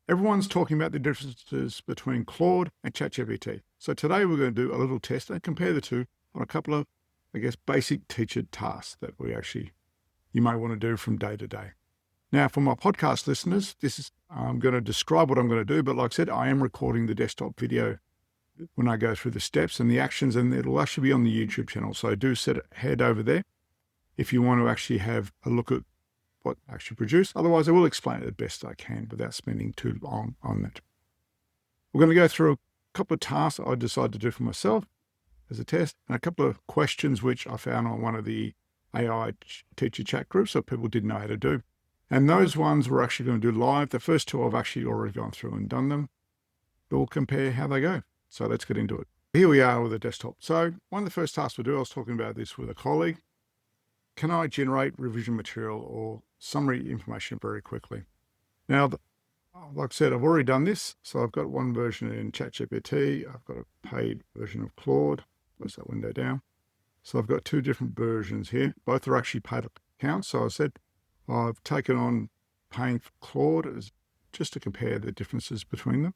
Everyone's talking about the differences between Claude and ChatGPT. So today we're going to do a little test and compare the two on a couple of, basic teacher tasks that you may want to do from day to day. Now, for my podcast listeners, I'm going to describe what I'm going to do, but like I said, I am recording the desktop video when I go through the steps and the actions, and it'll actually be on the YouTube channel. So do head over there if you want to actually have a look at what I actually produced. Otherwise, I will explain it the best I can without spending too long on it. We're going to go through a couple of tasks I decided to do for myself as a test, and a couple of questions which I found on one of the AI teacher chat groups that people didn't know how to do. And those ones we're actually going to do live. The first two I've actually already gone through and done them. But we'll compare how they go. So let's get into it. Here we are with the desktop. So one of the first tasks we do, I was talking about this with a colleague. Can I generate revision material or summary information very quickly? Now, like I said, I've already done this. So I've got one version in ChatGPT. I've got a paid version of Claude. Close that window down. So I've got two different versions here. Both are actually paid accounts. So I said I've taken on paying for Claude just to compare the differences between them.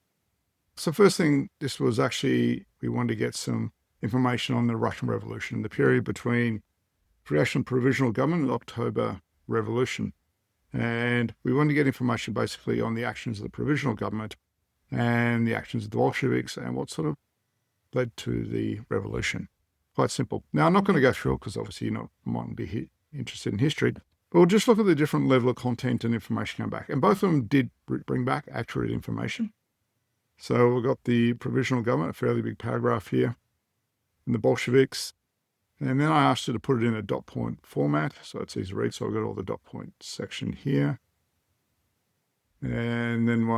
So first thing, this was actually, we wanted to get some information on the Russian Revolution, the period between creation of provisional government and October Revolution. And we wanted to get information basically on the actions of the provisional government and the actions of the Bolsheviks and what sort of led to the revolution. Quite simple. Now, I'm not going to go through it because obviously you mightn't be interested in history, but we'll just look at the different level of content and information come back. And both of them did bring back accurate information. So we've got the provisional government, a fairly big paragraph here, and the Bolsheviks. And then I asked her to put it in a dot point format, so it's easy to read. So I've got all the dot point section here. And then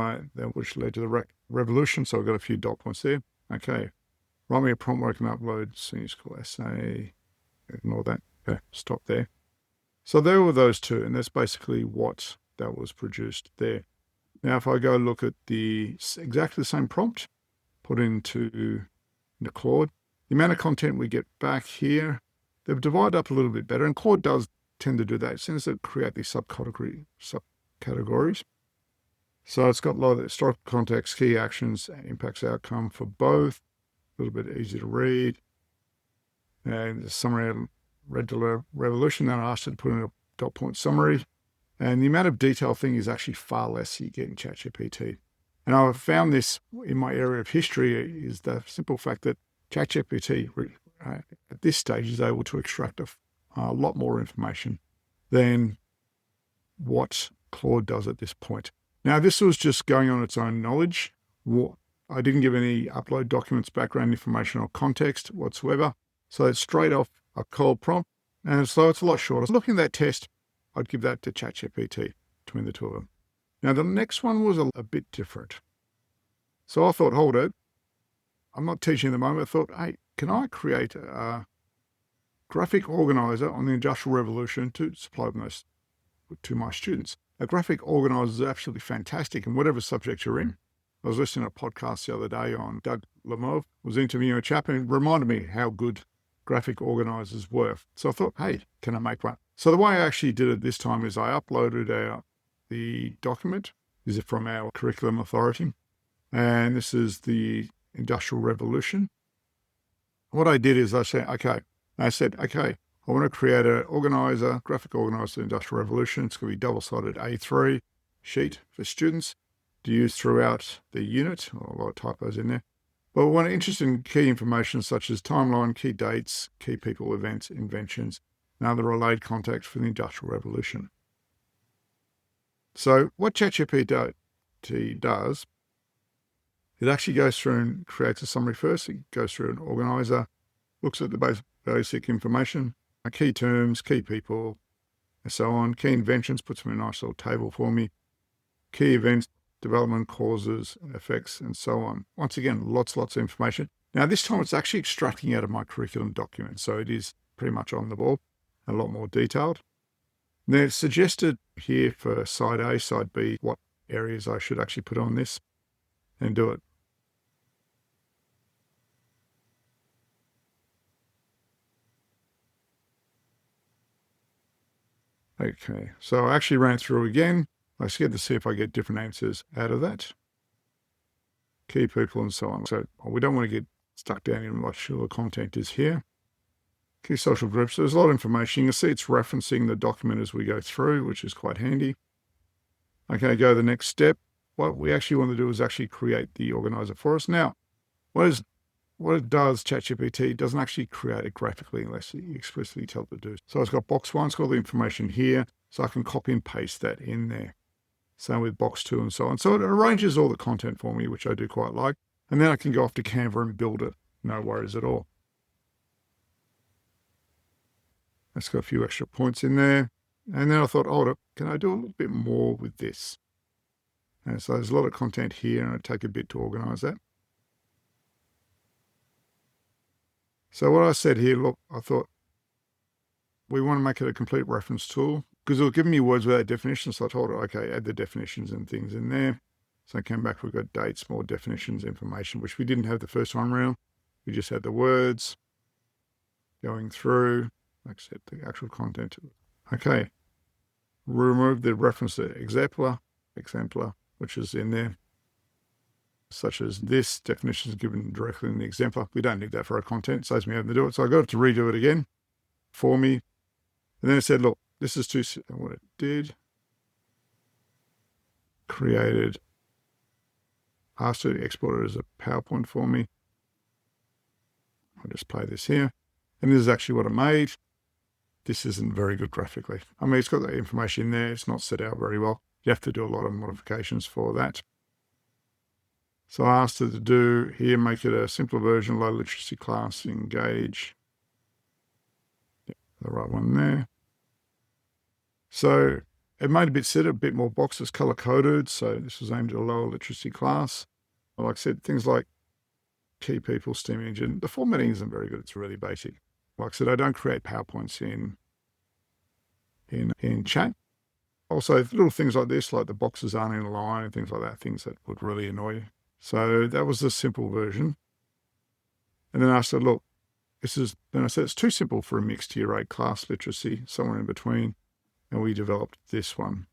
which led to the revolution. So I've got a few dot points there. Okay. Write me a prompt where I can upload senior school essay. Ignore that. Okay, stop there. So there were those two, and that's basically what that was produced there. Now, if I go look at exactly the same prompt, put into Claude, the amount of content we get back here, they've divided up a little bit better, and Claude does tend to do that. It tends to create these subcategories. So it's got a lot of the historical context, key actions, impacts outcome for both, a little bit easy to read. And the summary of Red Revolution, then I asked it to put in a dot point summary. And the amount of detail thing is actually far less you get in ChatGPT. And I've found this in my area of history is the simple fact that ChatGPT at this stage is able to extract a lot more information than what Claude does at this point. Now, this was just going on its own knowledge. I didn't give any upload documents, background information, or context whatsoever. So it's straight off a cold prompt. And so it's a lot shorter. Looking at that test, I'd give that to ChatGPT between the two of them. Now, the next one was a bit different. So I thought, hold it. I'm not teaching at the moment. I thought, hey, can I create a graphic organizer on the Industrial Revolution to supply those to my students? A graphic organizer is absolutely fantastic in whatever subject you're in. I was listening to a podcast the other day on Doug Lemov, was interviewing a chap, and it reminded me how good graphic organizers were. So I thought, hey, can I make one? So the way I actually did it this time is I uploaded the document. This is from our curriculum authority. And this is the Industrial Revolution. What I did is I said, okay, I want to create an organizer, graphic organizer for the Industrial Revolution. It's going to be double-sided A3 sheet for students to use throughout the unit. A lot of typos in there. But we're interested in key information such as timeline, key dates, key people, events, inventions, and other related context for the Industrial Revolution. So what ChatGPT does, it actually goes through and creates a summary first. It goes through an organizer, looks at the basic information, key terms, key people, and so on. Key inventions, puts them in a nice little table for me. Key events, development, causes, effects, and so on. Once again, lots of information. Now, this time it's actually extracting out of my curriculum document, so it is pretty much on the ball, a lot more detailed. Now, it's suggested here for side A, side B, what areas I should actually put on this and do it. Okay, so I actually ran through again. I was scared to see if I get different answers out of that. key people, and so on. So we don't want to get stuck down in what sure the content is here. Key social groups. There's a lot of information. You can see it's referencing the document as we go through, which is quite handy. Okay, go to the next step. What we actually want to do is actually create the organizer for us. Now, what it does, ChatGPT doesn't actually create it graphically unless you explicitly tell it to do. So it's got box 1, it's got all the information here, so I can copy and paste that in there. Same with box 2 and so on. So it arranges all the content for me, which I do quite like. And then I can go off to Canva and build it. No worries at all. It's got a few extra points in there. And then I thought, hold up, can I do a little bit more with this? And so there's a lot of content here, and it'll take a bit to organize that. So what I said here, look, I thought we want to make it a complete reference tool because it'll give me words without definitions. So I told it, okay, add the definitions and things in there. So I came back, we've got dates, more definitions, information, which we didn't have the first time around. We just had the words going through, like I said, the actual content. Okay, remove the reference to exemplar, which is in there, such as this definition is given directly in the exemplar. We don't need that for our content. Saves me having to do it. So I got it to redo it again for me. And then it said, look, this is too, what it did, created, asked it to export it as a PowerPoint for me. I'll just play this here. And this is actually what I made. This isn't very good graphically. I mean, it's got the information in there. It's not set out very well. You have to do a lot of modifications for that. So I asked it to do here, make it a simpler version, low literacy class, engage. Yep, the right one there. So it made a bit more boxes color coded. So this was aimed at a lower literacy class. Like I said, things like key people, steam engine. The formatting isn't very good. It's really basic. Like I said, I don't create PowerPoints in chat. Also, little things like this, like the boxes aren't in a line and things like that, things that would really annoy you. So that was the simple version. And then I said, look, then I said, it's too simple for a mixed year 8 class literacy, somewhere in between. And we developed this one.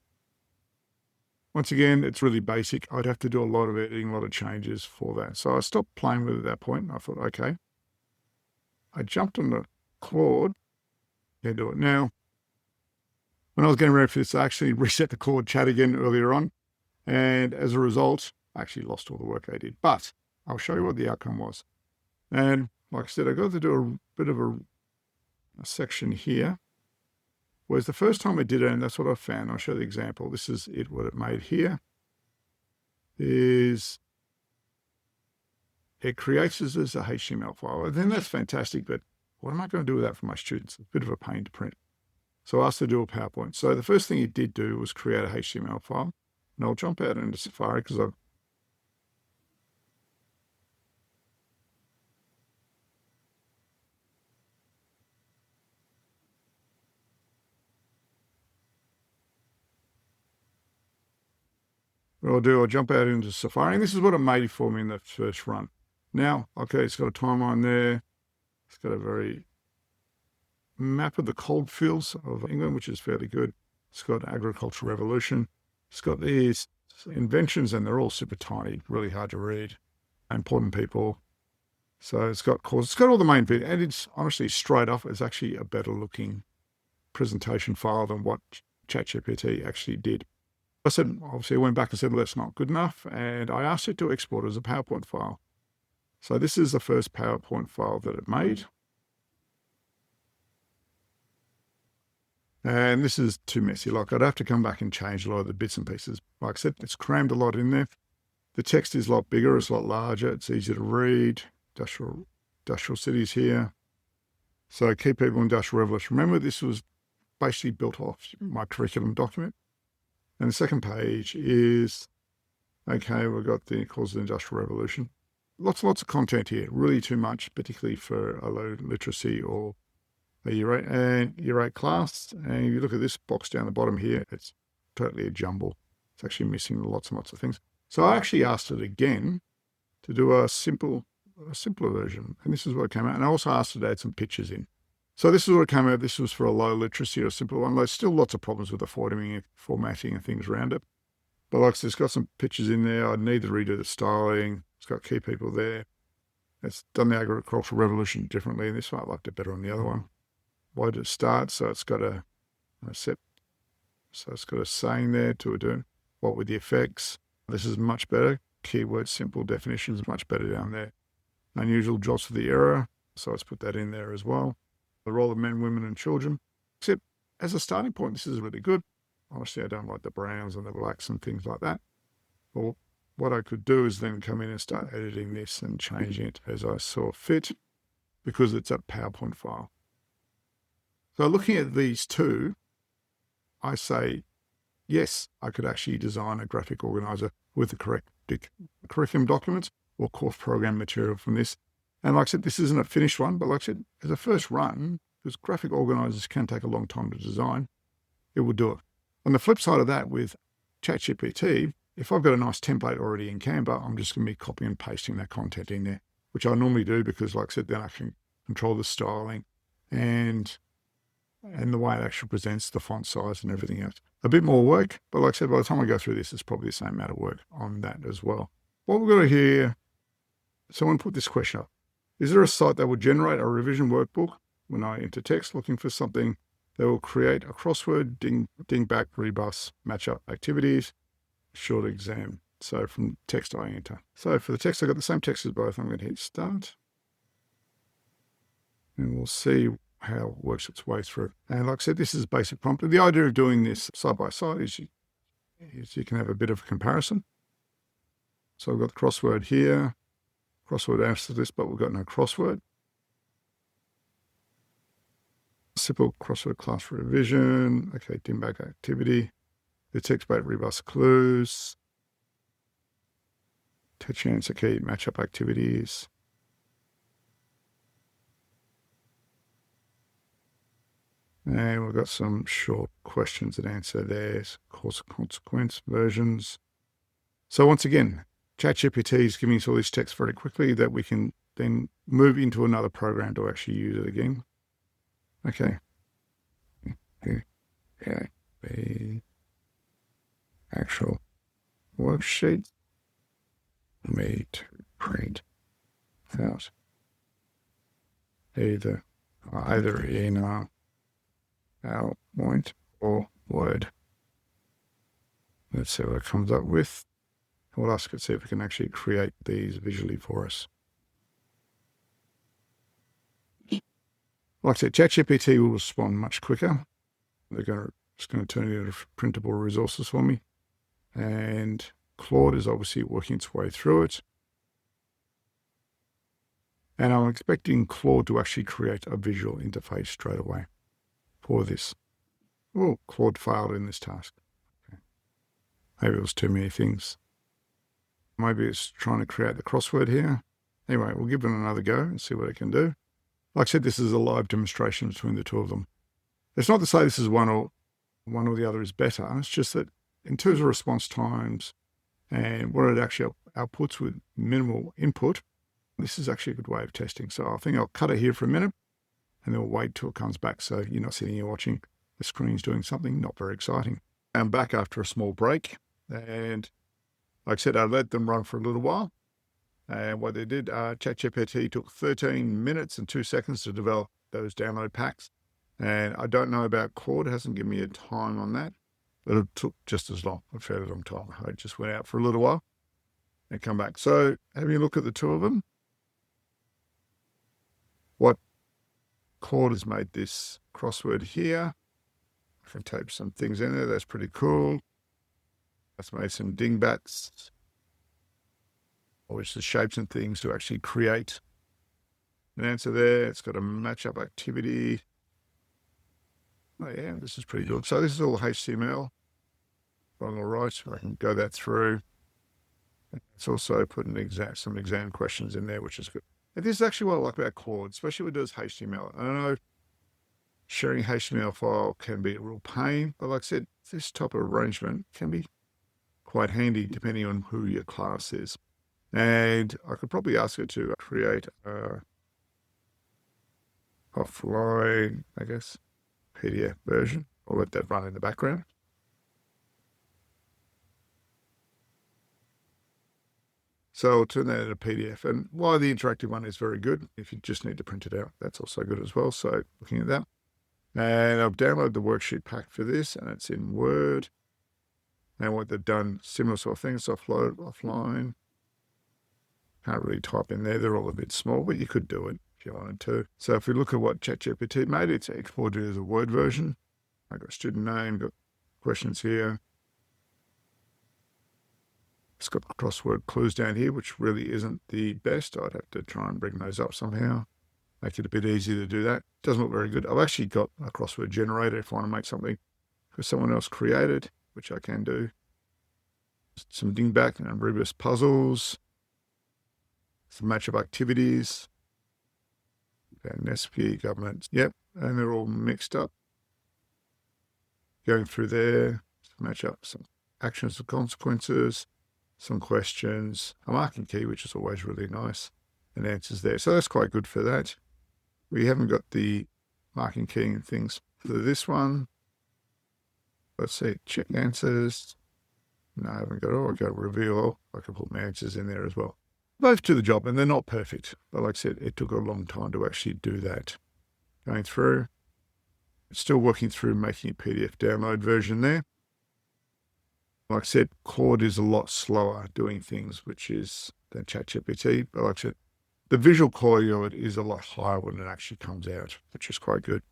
Once again, it's really basic. I'd have to do a lot of editing, a lot of changes for that. So I stopped playing with it at that point. And I thought, okay. I jumped on the Claude. Can't do it now. When I was getting ready for this, I actually reset the Claude chat again earlier on. And as a result, I actually lost all the work I did. But I'll show you what the outcome was. And like I said, I got to do a bit of a section here. Whereas the first time I did it, and that's what I found, I'll show the example. This is what it made here. It creates this as a HTML file. And then that's fantastic, but what am I going to do with that for my students? It's a bit of a pain to print. So I asked to do a PowerPoint. So the first thing it did do was create a HTML file. And I'll jump out into Safari because I've what I'll do, I'll jump out into Safari. And this is what it made for me in the first run. Now, okay, it's got a timeline there. It's got a very map of the coalfields of England, which is fairly good. It's got agricultural revolution. It's got these inventions, and they're all super tiny, really hard to read. Important people. So it's got all the main bit, and it's honestly straight off. It's actually a better looking presentation file than what ChatGPT actually did. I said, obviously, I went back and said, well, that's not good enough. And I asked it to export as a PowerPoint file. So this is the first PowerPoint file that it made. And this is too messy. Like, I'd have to come back and change a lot of the bits and pieces. Like I said, it's crammed a lot in there. The text is a lot bigger. It's a lot larger. It's easier to read. Industrial cities here. So key people, industrial revolution. Remember, this was basically built off my curriculum document. And the second page is, okay, we've got the cause of the Industrial Revolution. Lots and lots of content here, really too much, particularly for a low literacy or a year 8 class. And if you look at this box down the bottom here, it's totally a jumble. It's actually missing lots and lots of things. So I actually asked it again to do a simpler version. And this is what came out. And I also asked it to add some pictures in. So this is what came out. This was for a low literacy or a simple one. There's still lots of problems with the formatting and things around it. But like I said, it's got some pictures in there. I need to redo the styling. It's got key people there. It's done the agricultural revolution differently in this one. I liked it better on the other one. Why did it start? So it's got a set. So it's got a saying there to do. What were the effects? This is much better. Keyword simple definitions, much better down there. Unusual jobs for the era. So let's put that in there as well. The role of men, women, and children. Except as a starting point, this is really good. Honestly, I don't like the browns and the blacks and things like that. Well, what I could do is then come in and start editing this and changing it as I saw fit, because it's a PowerPoint file. So looking at these two, I say, yes, I could actually design a graphic organizer with the correct curriculum documents or course program material from this. And like I said, this isn't a finished one, but like I said, as a first run, because graphic organizers can take a long time to design, it will do it. On the flip side of that, with ChatGPT, if I've got a nice template already in Canva, I'm just going to be copying and pasting that content in there, which I normally do because, like I said, then I can control the styling and the way it actually presents, the font size and everything else. A bit more work, but like I said, by the time I go through this, it's probably the same amount of work on that as well. What we've got here, someone put this question up. Is there a site that will generate a revision workbook when I enter text looking for something that will create a crossword, dingback, rebus, matchup activities, short exam? So from text I enter. So for the text, I've got the same text as both. I'm going to hit start. And we'll see how it works its way through. And like I said, this is basic prompt. The idea of doing this side by side is you can have a bit of a comparison. So I've got the crossword here. Crossword answers this, but we've got no crossword. Simple crossword class revision. Okay, dingback activity. The text-based rebus clues. Text answer key, matchup activities. And we've got some short questions and answer there. Cause consequence versions. So once again, ChatGPT is giving us all this text very quickly that we can then move into another program to actually use it again. Okay. Yeah. The actual worksheet made to print out either in PowerPoint or Word. Let's see what it comes up with. We'll ask it, see if we can actually create these visually for us. Like I said, ChatGPT will respond much quicker. It's going to turn it into printable resources for me. And Claude is obviously working its way through it. And I'm expecting Claude to actually create a visual interface straight away for this. Oh, Claude failed in this task. Okay. Maybe it was too many things. Maybe it's trying to create the crossword here. Anyway, we'll give it another go and see what it can do. Like I said, this is a live demonstration between the two of them. It's not to say this is one or the other is better. It's just that in terms of response times and what it actually outputs with minimal input, this is actually a good way of testing. So I think I'll cut it here for a minute and then we'll wait till it comes back. So you're not sitting here watching the screen's doing something not very exciting. I'm back after a small break. And like I said, I let them run for a little while. And what they did, ChatGPT took 13 minutes and 2 seconds to develop those download packs. And I don't know about Claude. It hasn't given me a time on that. But it took just as long, a fairly long time. I just went out for a little while and come back. So having a look at the two of them, what Claude has made this crossword here. I can type some things in there. That's pretty cool. That's made some dingbats, which the shapes and things to actually create an answer there. It's got a matchup activity. Oh yeah, this is pretty good. So this is all HTML on the right. So I can go that through. It's also put some exam questions in there, which is good. And this is actually what I like about Claude, especially when it does HTML. I know sharing HTML file can be a real pain, but like I said, this type of arrangement can be quite handy depending on who your class is. And I could probably ask it to create a offline, I guess, PDF version. I'll let that run in the background. So I'll turn that into PDF. And while the interactive one is very good, if you just need to print it out, that's also good as well. So looking at that. And I'll download the worksheet pack for this, and it's in Word. And what they've done, similar sort of things, offload, offline. Can't really type in there. They're all a bit small, but you could do it if you wanted to. So if we look at what ChatGPT made, it's exported as a Word version. I've got student name, got questions here. It's got the crossword clues down here, which really isn't the best. I'd have to try and bring those up somehow. Make it a bit easier to do that. Doesn't look very good. I've actually got a crossword generator if I want to make something for someone else created, which I can do. Some dingback and Rubus puzzles. Some matchup activities. And NSP government. Yep, and they're all mixed up. Going through there, match up some actions and consequences, some questions, a marking key, which is always really nice, and answers there. So that's quite good for that. We haven't got the marking key and things for this one. Let's see, check answers. No, I haven't got it. I'll go reveal. I can put my answers in there as well. Both do the job, and they're not perfect. But like I said, it took a long time to actually do that. Going through, still working through making a PDF download version there. Like I said, Claude is a lot slower doing things, which is than ChatGPT. But like I said, the visual quality of it is a lot higher when it actually comes out, which is quite good.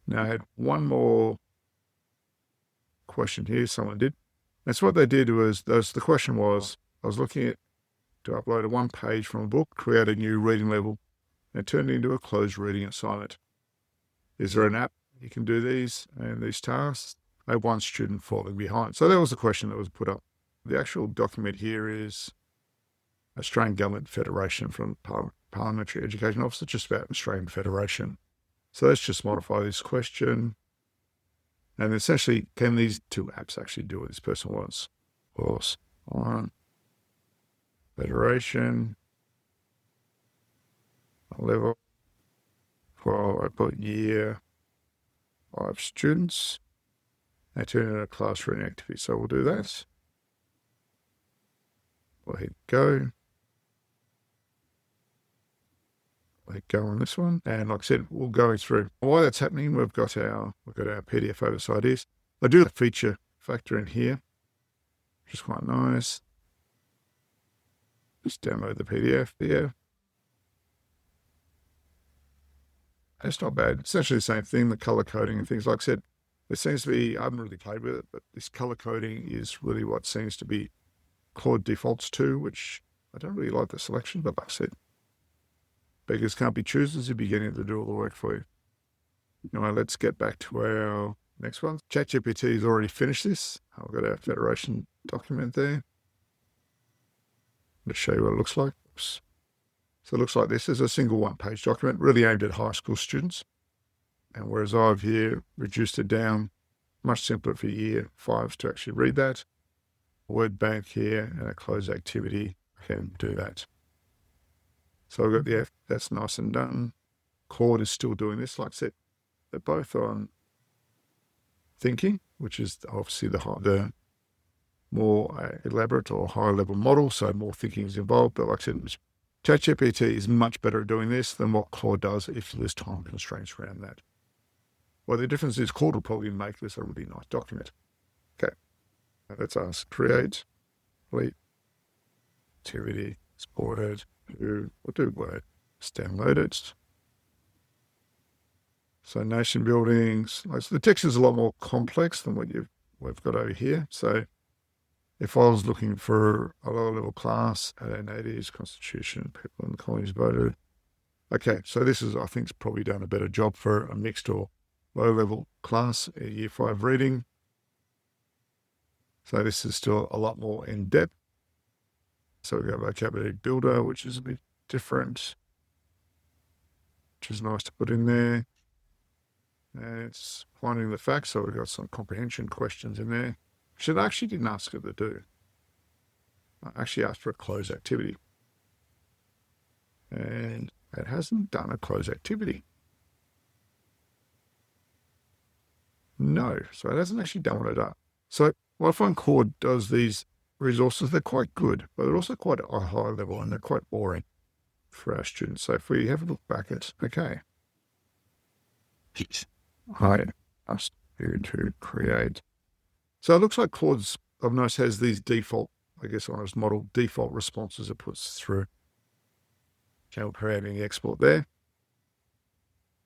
Now I had one more question here someone did. That's what they did was, the question was, I was looking at to upload a one page from a book, create a new reading level, and turn it into a closed reading assignment. Is there an app you can do these and these tasks? I have one student falling behind. So that was the question that was put up. The actual document here is Australian Government Federation from Parliamentary Education Officer, just about Australian Federation. So let's just modify this question. And essentially, can these two apps actually do what this person wants? Of course, on Federation, level, for I put year, 5 students. I turn in a class reading activity. So we'll do that. We'll hit go. We'll hit go on this one. And like I said, we'll go through. While that's happening, we've got our PDF oversight is. I do a feature factor in here, which is quite nice. Just download the PDF here. It's not bad. It's essentially the same thing, the color coding and things. Like I said, it seems to be, I haven't really played with it, but this color coding is really what seems to be Claude defaults to, which I don't really like the selection, but like I said, beggars can't be choosers. You're beginning to do all the work for you. Anyway, let's get back to our next one. ChatGPT has already finished this. I've got our Federation document there. Let's show you what it looks like. Oops. So it looks like this is a single one-page document, really aimed at high school students. And whereas I've here reduced it down, much simpler for year 5s to actually read that. Word bank here and a closed activity, I can do that. So I've got the F, that's nice and done. Claude is still doing this, like I said. They're both on thinking, which is obviously the more elaborate or higher level model, so more thinking is involved. But like I said, ChatGPT is much better at doing this than what Claude does if there's time constraints around that. Well, the difference is Claude will probably make this a really nice document. Okay, now let's ask create, delete, activity, exported, we'll do Word, let's download it. So nation buildings, so the text is a lot more complex than what we've got over here. So if I was looking for a lower level class, natives, constitution, people in the colonies voted. Okay, so this is, I think, it's probably done a better job for a mixed or low level class, year 5 reading. So this is still a lot more in depth. So we got vocabulary builder, which is a bit different, which is nice to put in there. And it's finding the facts. So we've got some comprehension questions in there, which I actually didn't ask it to do. I actually asked for a closed activity. And it hasn't done a closed activity. No, so it hasn't actually done what it does. So what I find Claude does these resources. They're quite good, but they're also quite a high level and they're quite boring for our students. So if we have a look back at, okay, I asked you to create. So it looks like Claude's, I've noticed, has these default, I guess on its model, default responses it puts through. Okay, we're creating the export there.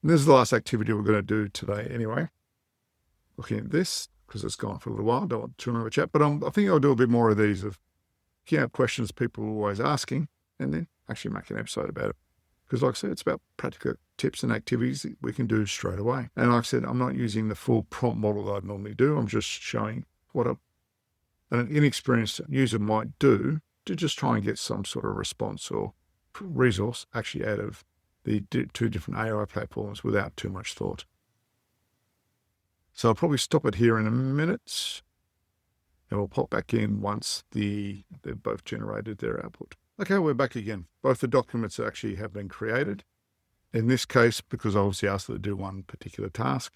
And this is the last activity we're going to do today anyway. Looking at this, because it's gone for a little while, don't want too long of a chat, but I think I'll do a bit more of these of questions people are always asking and then actually make an episode about it. Because like I said, it's about practical tips and activities that we can do straight away. And like I said, I'm not using the full prompt model that I normally do. I'm just showing what an inexperienced user might do to just try and get some sort of response or resource actually out of the two different AI platforms without too much thought. So I'll probably stop it here in a minute and we'll pop back in once they've both generated their output. Okay, we're back again. Both the documents actually have been created. In this case, because I obviously asked it to do one particular task,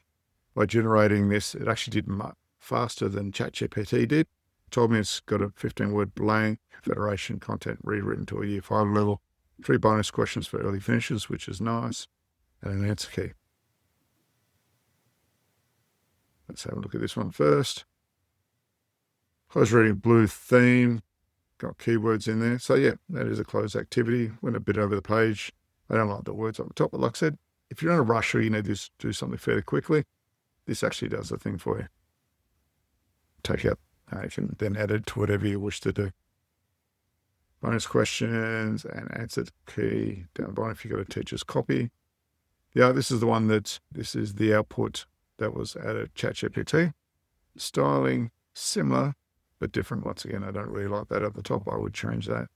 by generating this, it actually did much faster than ChatGPT did. It told me it's got a 15-word blank, Federation content rewritten to a Year 5 level, 3 bonus questions for early finishers, which is nice, and an answer key. Let's have a look at this one first. Close reading blue theme, got keywords in there. So yeah, that is a closed activity. Went a bit over the page. I don't like the words up the top, but like I said, if you're in a rush or you need to do something fairly quickly, this actually does the thing for you. Take out, you can then add it to whatever you wish to do. Bonus questions and answer key down the bottom if you've got a teacher's copy. Yeah, this is the output that was out of ChatGPT. Styling, similar, but different. Once again, I don't really like that at the top. I would change that.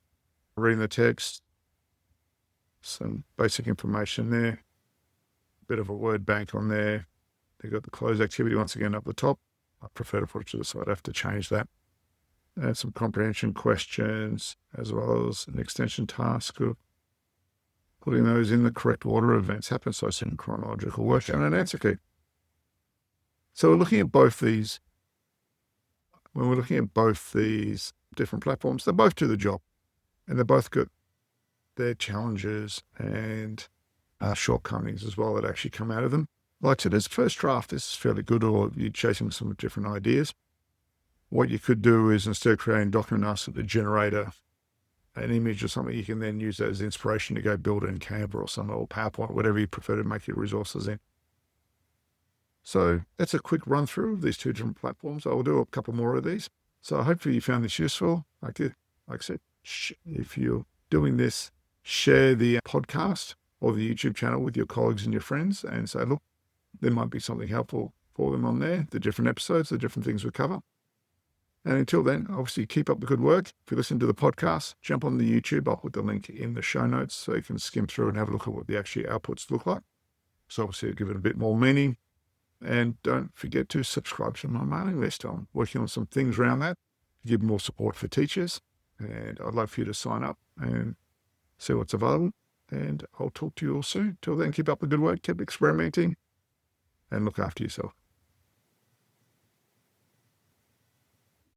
Reading the text, some basic information there. Bit of a word bank on there. They've got the close activity once again up the top. I prefer to put it to the side. I have to change that. And some comprehension questions, as well as an extension task of putting those in the correct order of events happen. So it's in chronological work and an answer key. So we're looking at both these. When we're looking at both these different platforms, they both do the job. And they both got their challenges and shortcomings as well that actually come out of them. Like I said, as first draft, this is fairly good, or you're chasing some different ideas. What you could do is, instead of creating a document, ask it to generate an image or something, you can then use that as inspiration to go build it in Canva or some old PowerPoint, whatever you prefer to make your resources in. So that's a quick run through of these two different platforms. I will do a couple more of these. So hopefully you found this useful. Like I said, if you're doing this, share the podcast or the YouTube channel with your colleagues and your friends and say, look, there might be something helpful for them on there, the different episodes, the different things we cover. And until then, obviously keep up the good work. If you listen to the podcast, jump on the YouTube. I'll put the link in the show notes so you can skim through and have a look at what the actual outputs look like. So obviously give it a bit more meaning. And don't forget to subscribe to my mailing list. I'm working on some things around that to give more support for teachers. And I'd love for you to sign up and see what's available. And I'll talk to you all soon. Till then, keep up the good work, keep experimenting, and look after yourself.